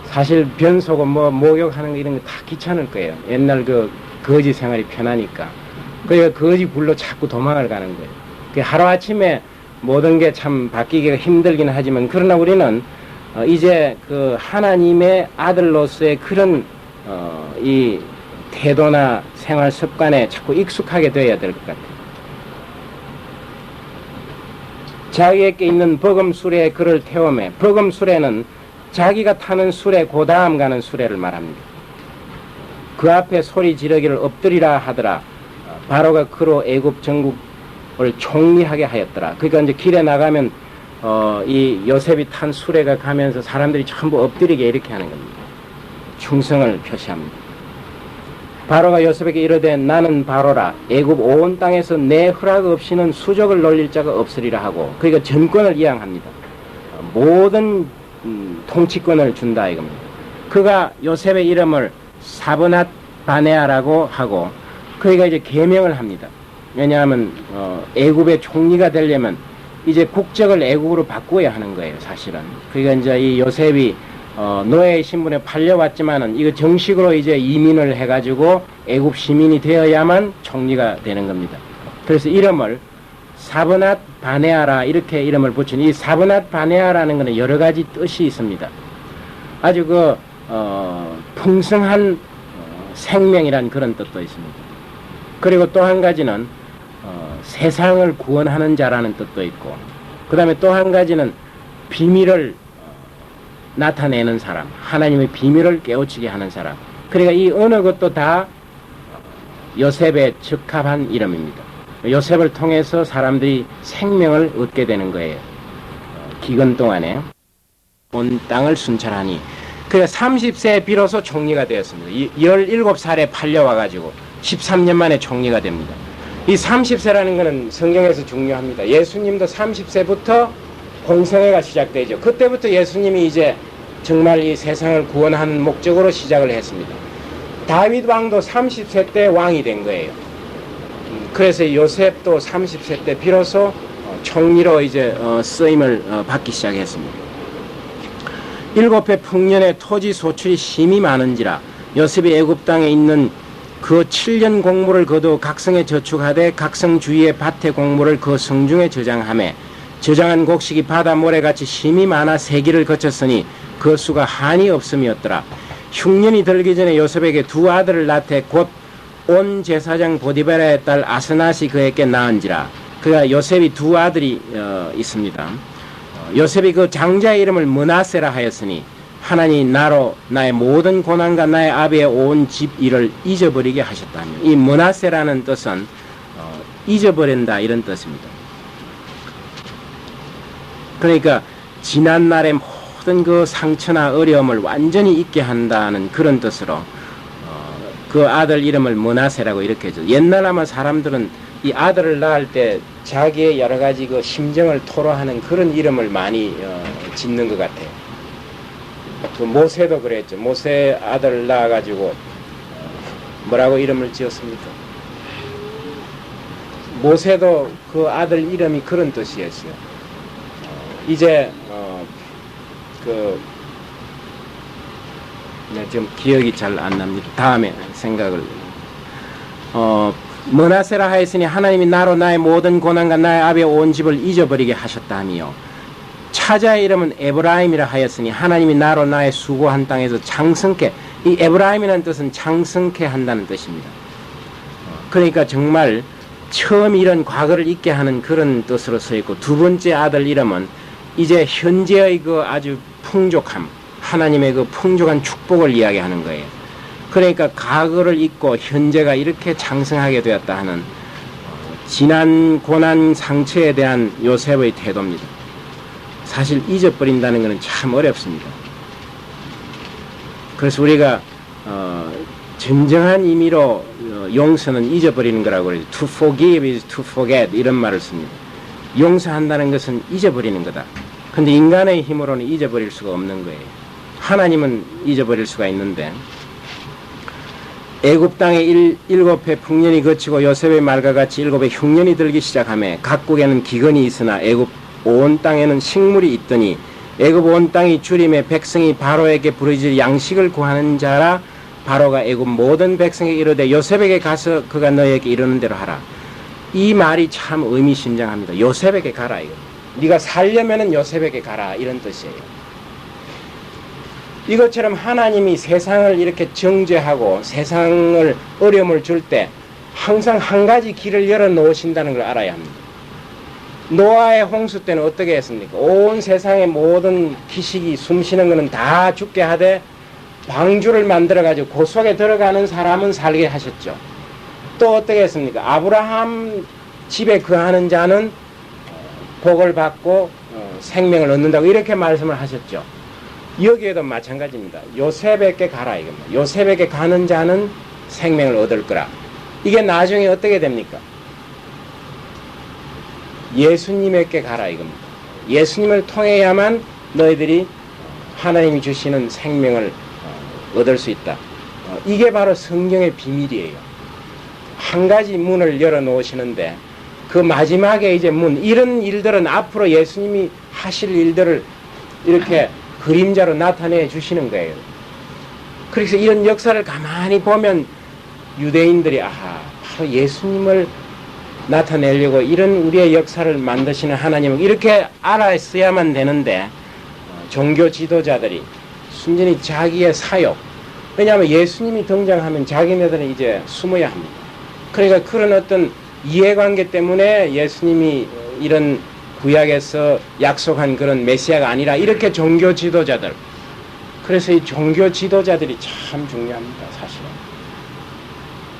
사실 변소고 뭐 목욕하는 거 이런 거 다 귀찮을 거예요. 옛날 그 거지 생활이 편하니까. 그러니까 거지 굴로 자꾸 도망을 가는 거예요. 그 하루아침에 모든 게 참 바뀌기가 힘들긴 하지만 그러나 우리는 이제 그 하나님의 아들로서의 그런 이 태도나 생활 습관에 자꾸 익숙하게 되어야 될 것 같아요. 자기에게 있는 버금수레에 그를 태우매, 버금수레는 자기가 타는 수레 그 다음 가는 수레를 말합니다. 그 앞에 소리 지르기를 엎드리라 하더라. 바로가 그로 애굽 전국을 총리하게 하였더라. 그러니까 이제 길에 나가면 이 요셉이 탄 수레가 가면서 사람들이 전부 엎드리게 이렇게 하는 겁니다. 충성을 표시합니다. 바로가 요셉에게 이르되 나는 바로라. 애굽 온 땅에서 내 허락 없이는 수족을 놀릴 자가 없으리라 하고, 그러니까 전권을 이양합니다. 모든 통치권을 준다 이겁니다. 그가 요셉의 이름을 사브낫 바네아라고 하고, 그러니까 이제 계명을 합니다. 왜냐하면 애굽의 총리가 되려면 이제 국적을 애굽으로 바꾸어야 하는 거예요, 사실은. 그러니까 이제 이 요셉이 노예의 신분에 팔려왔지만은 이거 정식으로 이제 이민을 해가지고 애굽 시민이 되어야만 총리가 되는 겁니다. 그래서 이름을 사브낫 바네아라 이렇게 이름을 붙인, 이 사브낫 바네아라는 것은 여러 가지 뜻이 있습니다. 아주 그 풍성한 생명이란 그런 뜻도 있습니다. 그리고 또 한 가지는 세상을 구원하는 자라는 뜻도 있고, 그 다음에 또 한 가지는 비밀을 나타내는 사람, 하나님의 비밀을 깨우치게 하는 사람. 그러니까 이 어느 것도 다 요셉에 적합한 이름입니다. 요셉을 통해서 사람들이 생명을 얻게 되는 거예요. 기근 동안에 온 땅을 순찰하니. 그래서 30세에 비로소 총리가 되었습니다. 17살에 팔려와가지고 13년 만에 총리가 됩니다. 이 30세라는 것은 성경에서 중요합니다. 예수님도 30세부터 공생애가 시작되죠. 그때부터 예수님이 이제 정말 이 세상을 구원하는 목적으로 시작을 했습니다. 다윗 왕도 30세 때 왕이 된 거예요. 그래서 요셉도 30세 때 비로소 총리로 이제 쓰임을 받기 시작했습니다. 7해 풍년에 토지 소출이 심히 많은지라 요셉이 애굽 땅에 있는 그 7년 공물을 거두 각성에 저축하되 각성 주위의 밭의 공물을 그 성중에 저장하매 저장한 곡식이 바다 모래같이 심히 많아 세기를 거쳤으니 그 수가 한이 없음이었더라. 흉년이 들기 전에 요셉에게 두 아들을 낳되 곧 온 제사장 보디베라의 딸 아스낫이 그에게 낳은지라. 그가 요셉이 두 아들이 있습니다. 요셉이 그 장자의 이름을 므낫세라 하였으니 하나님이 나로 나의 모든 고난과 나의 아비의 온 집 일을 잊어버리게 하셨다며. 이 므낫세라는 뜻은 잊어버린다 이런 뜻입니다. 그러니까 지난날의 모든 그 상처나 어려움을 완전히 잊게 한다는 그런 뜻으로 그 아들 이름을 므낫세라고 이렇게 해줘. 옛날 아마 사람들은 이 아들을 낳을 때 자기의 여러 가지 그 심정을 토로하는 그런 이름을 많이 짓는 것 같아요. 그 모세도 그랬죠. 모세 아들 낳아가지고 뭐라고 이름을 지었습니까? 모세도 그 아들 이름이 그런 뜻이었어요. 이제 좀 기억이 잘 안 납니다. 다음에 생각을. 므낫세라 하였으니 하나님이 나로 나의 모든 고난과 나의 아비의 온 집을 잊어버리게 하셨다 하며, 차자의 이름은 에브라임이라 하였으니 하나님이 나로 나의 수고한 땅에서 장성케, 이 에브라임이라는 뜻은 장성케 한다는 뜻입니다. 그러니까 정말 처음 이런 과거를 잊게 하는 그런 뜻으로 써 있고, 두 번째 아들 이름은 이제 현재의 그 아주 풍족함, 하나님의 그 풍족한 축복을 이야기하는 거예요. 그러니까 과거를 잊고 현재가 이렇게 장성하게 되었다 하는 지난 고난 상처에 대한 요셉의 태도입니다. 사실 잊어버린다는 것은 참 어렵습니다. 그래서 우리가 진정한 의미로 용서는 잊어버리는 거라고 그래요. To forgive is to forget 이런 말을 씁니다. 용서한다는 것은 잊어버리는 거다. 근데 인간의 힘으로는 잊어버릴 수가 없는 거예요. 하나님은 잊어버릴 수가 있는데, 애굽 땅에 일곱 해 풍년이 거치고 요셉의 말과 같이 일곱 해 흉년이 들기 시작하며 각국에는 기근이 있으나 애굽 온 땅에는 식물이 있더니 애굽 온 땅이 주림에 백성이 바로에게 부르짖어 양식을 구하는 자라. 바로가 애굽 모든 백성에게 이르되 요셉에게 가서 그가 너에게 이르는 대로 하라. 이 말이 참 의미심장합니다. 요셉에게 가라 이거. 네가 살려면은 요셉에게 가라 이런 뜻이에요. 이것처럼 하나님이 세상을 이렇게 정죄하고 세상을 어려움을 줄 때 항상 한 가지 길을 열어 놓으신다는 걸 알아야 합니다. 노아의 홍수 때는 어떻게 했습니까? 온 세상의 모든 기식이 숨쉬는 것은 다 죽게 하되 방주를 만들어 가지고 그 속에 들어가는 사람은 살게 하셨죠. 또 어떻게 했습니까? 아브라함 집에 거하는 자는 복을 받고 생명을 얻는다고 이렇게 말씀을 하셨죠. 여기에도 마찬가지입니다. 요셉에게 가라 이겁니다. 요셉에게 가는 자는 생명을 얻을 거라. 이게 나중에 어떻게 됩니까? 예수님에게 가라 이겁니다. 예수님을 통해야만 너희들이 하나님이 주시는 생명을 얻을 수 있다. 이게 바로 성경의 비밀이에요. 한 가지 문을 열어 놓으시는데 그 마지막에 이제 문, 이런 일들은 앞으로 예수님이 하실 일들을 이렇게 그림자로 나타내 주시는 거예요. 그래서 이런 역사를 가만히 보면 유대인들이 아하, 바로 예수님을 나타내려고 이런 우리의 역사를 만드시는 하나님을 이렇게 알았어야만 되는데 종교 지도자들이 순전히 자기의 사역, 왜냐하면 예수님이 등장하면 자기네들은 이제 숨어야 합니다. 그러니까 그런 어떤 이해관계 때문에 예수님이 이런 구약에서 약속한 그런 메시아가 아니라 이렇게 종교 지도자들, 그래서 이 종교 지도자들이 참 중요합니다. 사실은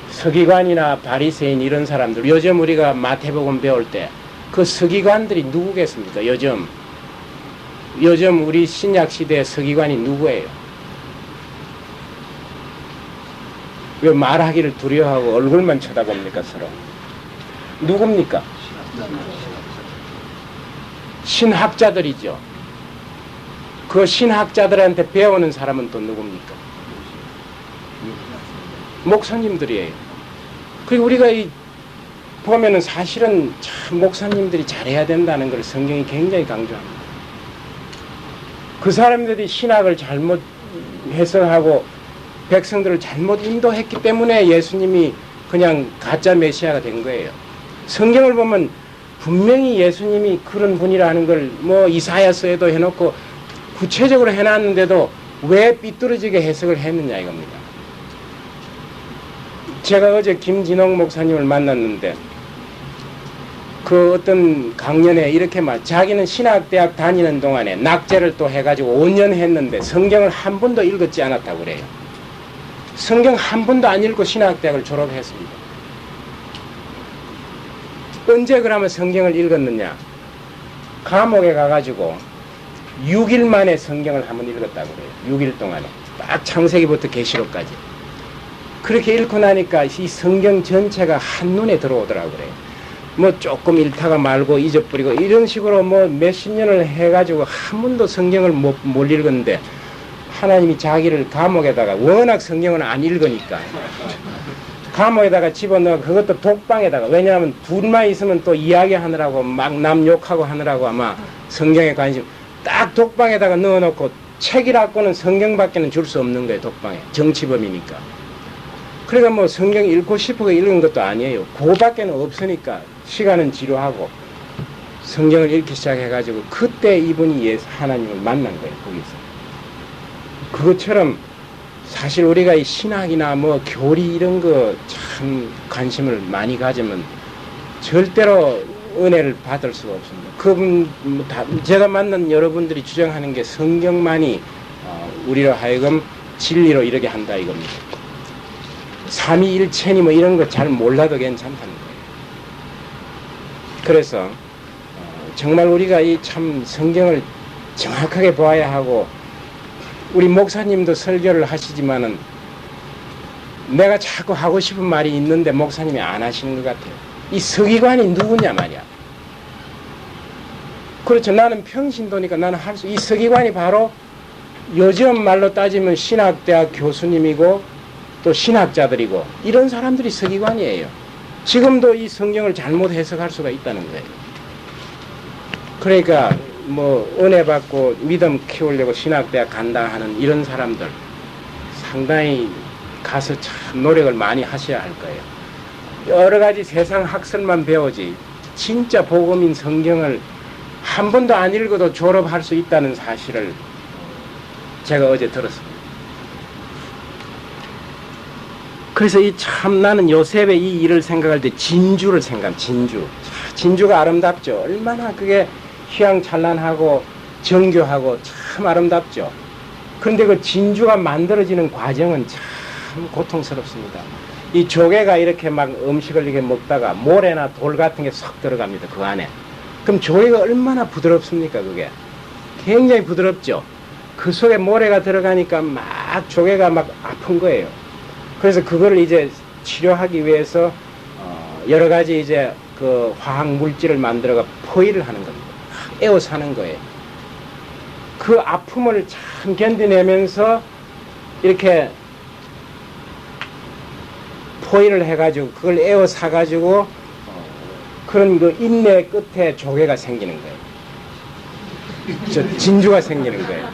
서기관이나 바리새인 이런 사람들, 요즘 우리가 마태복음 배울 때 그 서기관들이 누구겠습니까? 요즘 우리 신약 시대의 서기관이 누구예요? 왜 말하기를 두려워하고 얼굴만 쳐다봅니까 서로? 누굽니까? 신학자들이죠. 그 신학자들한테 배우는 사람은 또 누굽니까? 목사님들이에요. 그리고 우리가 보면은 사실은 참 목사님들이 잘해야 된다는 걸 성경이 굉장히 강조합니다. 그 사람들이 신학을 잘못 해석하고 백성들을 잘못 인도했기 때문에 예수님이 그냥 가짜 메시아가 된 거예요. 성경을 보면 분명히 예수님이 그런 분이라는 걸 뭐 이사야서에도 해놓고 구체적으로 해놨는데도 왜 삐뚤어지게 해석을 했느냐 이겁니다. 제가 어제 김진홍 목사님을 만났는데 그 어떤 강연에 이렇게 자기는 신학대학 다니는 동안에 낙제를 또 해가지고 5년 했는데 성경을 한 번도 읽었지 않았다고 그래요. 성경 한 번도 안 읽고 신학대학을 졸업했습니다. 언제 그러면 성경을 읽었느냐? 감옥에 가가지고 6일 만에 성경을 한 번 읽었다고 그래요. 6일 동안에. 딱 창세기부터 계시록까지. 그렇게 읽고 나니까 이 성경 전체가 한눈에 들어오더라고 그래요. 뭐 조금 읽다가 말고 잊어버리고 이런 식으로 뭐 몇십 년을 해가지고 한 번도 성경을 못 읽었는데 하나님이 자기를 감옥에다가, 워낙 성경은 안 읽으니까 감옥에다가 집어넣어, 그것도 독방에다가, 왜냐하면 둘만 있으면 또 이야기하느라고 막 남 욕하고 하느라고 아마 성경에 관심, 딱 독방에다가 넣어놓고 책이라고는 성경밖에는 줄 수 없는 거예요. 독방에. 정치범이니까. 그러니까 뭐 성경 읽고 싶어서 읽은 것도 아니에요. 그거밖에는 없으니까 시간은 지루하고 성경을 읽기 시작해가지고 그때 이분이 하나님을 만난 거예요. 거기서. 그것처럼 사실 우리가 이 신학이나 뭐 교리 이런 거 참 관심을 많이 가지면 절대로 은혜를 받을 수가 없습니다. 그분 제가 만난 여러분들이 주장하는 게 성경만이 우리로 하여금 진리로 이르게 한다 이겁니다. 삼위일체니 뭐 이런 거 잘 몰라도 괜찮다는 거예요. 그래서 정말 우리가 이 참 성경을 정확하게 보아야 하고, 우리 목사님도 설교를 하시지만은 내가 자꾸 하고 싶은 말이 있는데 목사님이 안 하시는 것 같아요. 이 서기관이 누구냐 말이야. 그렇죠. 나는 평신도니까 나는 이 서기관이 바로 요즘 말로 따지면 신학대학 교수님이고 또 신학자들이고 이런 사람들이 서기관이에요. 지금도 이 성경을 잘못 해석할 수가 있다는 거예요. 그러니까 뭐 은혜 받고 믿음 키우려고 신학대학 간다 하는 이런 사람들 상당히 가서 참 노력을 많이 하셔야 할 거예요. 여러 가지 세상 학설만 배우지 진짜 복음인 성경을 한 번도 안 읽어도 졸업할 수 있다는 사실을 제가 어제 들었습니다. 그래서 이 참 나는 요셉의 이 일을 생각할 때 진주를 생각합니다. 진주가 아름답죠. 얼마나 그게 휘황찬란하고 정교하고 참 아름답죠. 그런데 그 진주가 만들어지는 과정은 참 고통스럽습니다. 이 조개가 이렇게 막 음식을 이렇게 먹다가 모래나 돌 같은 게 쏙 들어갑니다. 그 안에. 그럼 조개가 얼마나 부드럽습니까? 그게 굉장히 부드럽죠. 그 속에 모래가 들어가니까 막 조개가 막 아픈 거예요. 그래서 그거를 이제 치료하기 위해서 여러 가지 이제 그 화학 물질을 만들어가 포위를 하는 겁니다. 애워 사는 거예요. 그 아픔을 참 견디내면서 이렇게 포위를 해가지고 그걸 애워 사가지고 그런 그 인내 끝에 조개가 생기는 거예요. 저 진주가 생기는 거예요.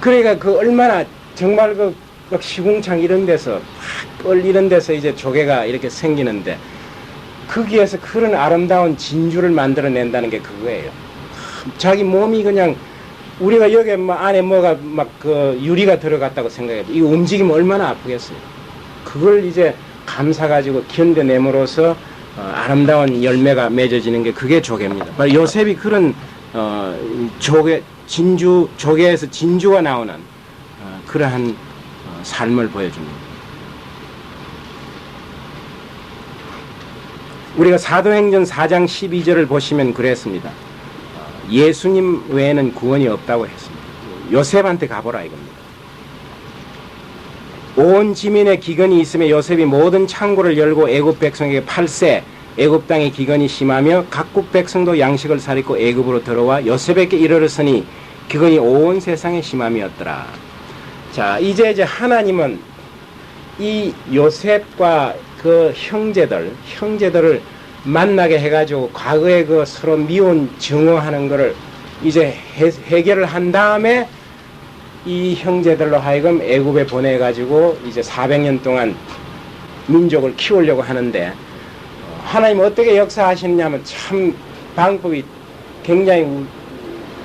그러니까 그 얼마나 정말 그 시궁창 이런 데서 뻘 이런 데서 이제 조개가 이렇게 생기는데 거기에서 그런 아름다운 진주를 만들어낸다는 게 그거예요. 자기 몸이 그냥 우리가 여기 뭐 안에 뭐가 막 그 유리가 들어갔다고 생각해요. 이거 움직이면 얼마나 아프겠어요. 그걸 이제 감사가지고 견뎌냄으로써 아름다운 열매가 맺어지는 게 그게 조개입니다. 요셉이 그런 조개에서 진주가 나오는 그러한 삶을 보여줍니다. 우리가 사도행전 4장 12절을 보시면 그랬습니다. 예수님 외에는 구원이 없다고 했습니다. 요셉한테 가보라 이겁니다. 온 지민의 기근이 있음에 요셉이 모든 창고를 열고 애굽 백성에게 팔세 애굽 땅의 기근이 심하며 각국 백성도 양식을 사리고 애굽으로 들어와 요셉에게 이르렀으니 기근이 온 세상에 심함이었더라. 자, 이제 하나님은 이 요셉과 그 형제들을 만나게 해가지고 과거에 그 서로 미운 증오하는 거를 이제 해결을 한 다음에 이 형제들로 하여금 애굽에 보내가지고 이제 400년 동안 민족을 키우려고 하는데 하나님 어떻게 역사하시느냐면 참 방법이 굉장히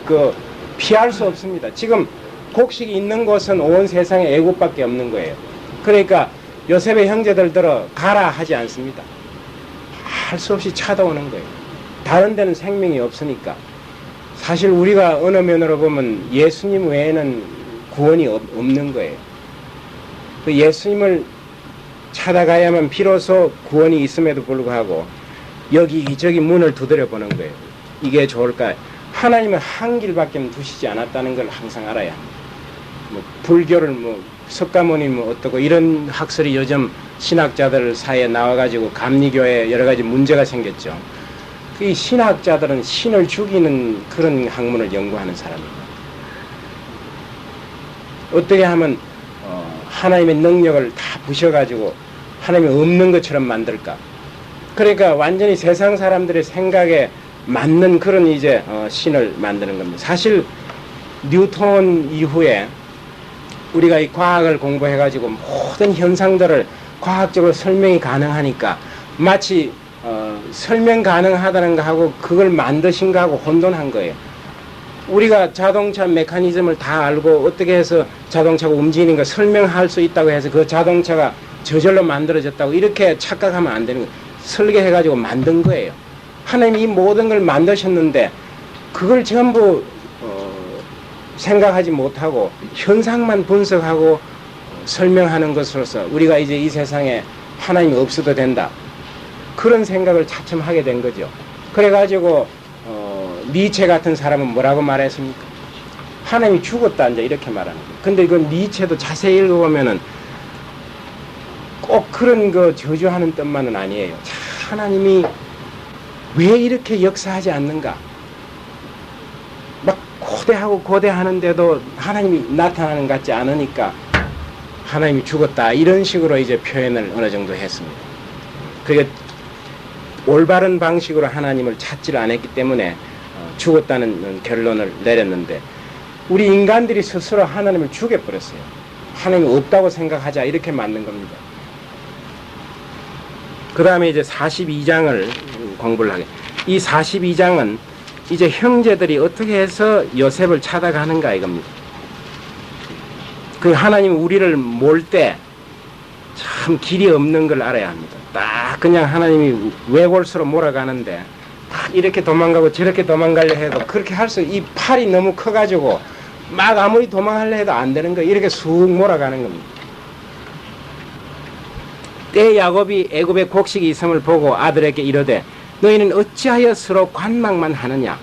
그 피할 수 없습니다. 지금 곡식이 있는 곳은 온 세상에 애굽밖에 없는 거예요. 그러니까 요셉의 형제들들어 가라 하지 않습니다. 할 수 없이 찾아오는 거예요. 다른 데는 생명이 없으니까. 사실 우리가 어느 면으로 보면 예수님 외에는 구원이 없는 거예요. 그 예수님을 찾아가야만 비로소 구원이 있음에도 불구하고 여기저기 문을 두드려 보는 거예요. 이게 좋을까? 하나님은 한 길밖에 두시지 않았다는 걸 항상 알아야 합니다. 뭐 불교를 뭐 석가모니 뭐 어떻고 이런 학설이 요즘 신학자들 사이에 나와가지고 감리교에 여러 가지 문제가 생겼죠. 이 신학자들은 신을 죽이는 그런 학문을 연구하는 사람입니다. 어떻게 하면 하나님의 능력을 다 부셔가지고 하나님이 없는 것처럼 만들까? 그러니까 완전히 세상 사람들의 생각에 맞는 그런 이제 신을 만드는 겁니다. 사실 뉴턴 이후에 우리가 이 과학을 공부해가지고 모든 현상들을 과학적으로 설명이 가능하니까 마치 설명 가능하다는 거하고 그걸 만드신 거하고 혼돈한 거예요. 우리가 자동차 메커니즘을 다 알고 어떻게 해서 자동차가 움직이는 거 설명할 수 있다고 해서 그 자동차가 저절로 만들어졌다고 이렇게 착각하면 안 되는 거예요. 설계해가지고 만든 거예요. 하나님이 이 모든 걸 만드셨는데 그걸 전부 생각하지 못하고 현상만 분석하고 설명하는 것으로서 우리가 이제 이 세상에 하나님이 없어도 된다. 그런 생각을 차츰 하게 된 거죠. 그래가지고 니체 같은 사람은 뭐라고 말했습니까? 하나님이 죽었다 이제 이렇게 말하는 거예요. 근데 그 니체도 자세히 읽어보면은 꼭 그런 거 저주하는 뜻만은 아니에요. 하나님이 왜 이렇게 역사하지 않는가? 막 고대하고 고대하는데도 하나님이 나타나는 것 같지 않으니까 하나님이 죽었다 이런 식으로 이제 표현을 어느 정도 했습니다. 그게 올바른 방식으로 하나님을 찾지를 않았기 때문에 죽었다는 결론을 내렸는데 우리 인간들이 스스로 하나님을 죽여버렸어요. 하나님이 없다고 생각하자 이렇게 맞는 겁니다. 그 다음에 이제 42장을 공부를 하게. 이 42장은 이제 형제들이 어떻게 해서 요셉을 찾아가는가 이겁니다. 그 하나님 우리를 몰 때 참 길이 없는 걸 알아야 합니다. 딱 그냥 하나님이 외골수로 몰아가는데 딱 이렇게 도망가고 저렇게 도망가려 해도 그렇게 할 수, 이 팔이 너무 커가지고 막 아무리 도망하려 해도 안 되는 거예요. 이렇게 쑥 몰아가는 겁니다. 때 야곱이 애굽에 곡식이 있음을 보고 아들에게 이르되 너희는 어찌하여 서로 관망만 하느냐.